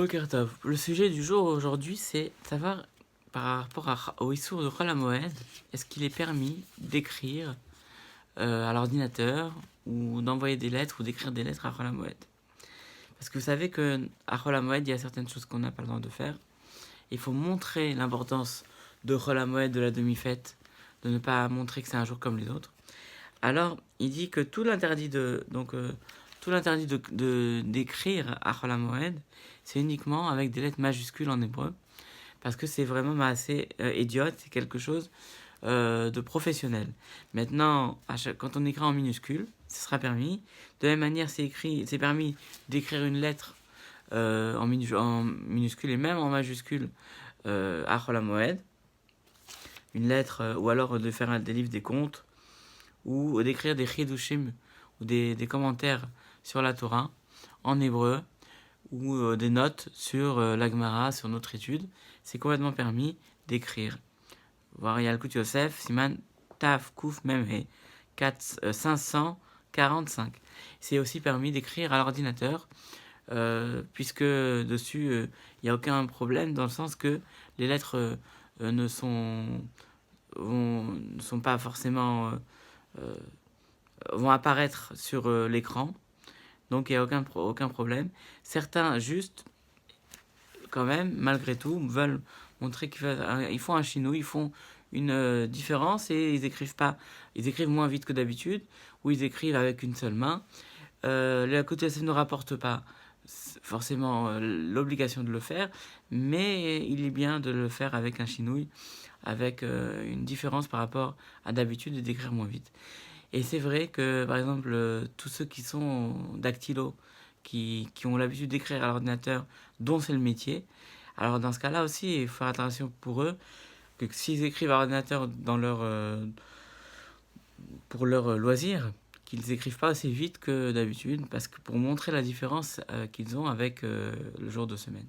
Boker Tov. Le sujet du jour aujourd'hui, c'est savoir par rapport au Issour de Chol HaMoed, est-ce qu'il est permis d'écrire à l'ordinateur ou d'envoyer des lettres ou d'écrire des lettres à Chol HaMoed. Parce que vous savez qu'à Chol HaMoed, il y a certaines choses qu'on n'a pas le droit de faire. Il faut montrer l'importance de Chol HaMoed, de la demi-fête, de ne pas montrer que c'est un jour comme les autres. Alors, il dit que tout l'interdit d'écrire à Chol HaMoed, c'est uniquement avec des lettres majuscules en hébreu, parce que c'est vraiment assez idiote, c'est quelque chose de professionnel. Maintenant, quand on écrit en minuscule, ce sera permis. De la même manière, c'est permis d'écrire une lettre en minuscule et même en majuscule à Chol HaMoed, une lettre, ou alors de faire des livres des contes, ou d'écrire des chidushim, ou des commentaires sur la Torah, en hébreu, ou des notes sur la Gemara, sur notre étude. C'est complètement permis d'écrire. Voir Yalkut Yosef, Siman Taf Kouf Memhe, 545. C'est aussi permis d'écrire à l'ordinateur, puisque dessus, il n'y a aucun problème, dans le sens que les lettres ne sont pas forcément vont apparaître sur l'écran, donc il n'y a aucun problème. Certains, juste, quand même, malgré tout, veulent montrer qu'ils font un chinou, ils font une différence et ils écrivent moins vite que d'habitude, ou ils écrivent avec une seule main. La côté ne rapporte pas forcément l'obligation de le faire, mais il est bien de le faire avec un chinouille, avec une différence par rapport à d'habitude et d'écrire moins vite. Et c'est vrai que, par exemple, tous ceux qui sont dactylo, qui ont l'habitude d'écrire à l'ordinateur, dont c'est le métier, alors dans ce cas-là aussi, il faut faire attention pour eux, que s'ils écrivent à l'ordinateur pour leur loisir, qu'ils écrivent pas aussi vite que d'habitude, parce que pour montrer la différence qu'ils ont avec le jour de semaine.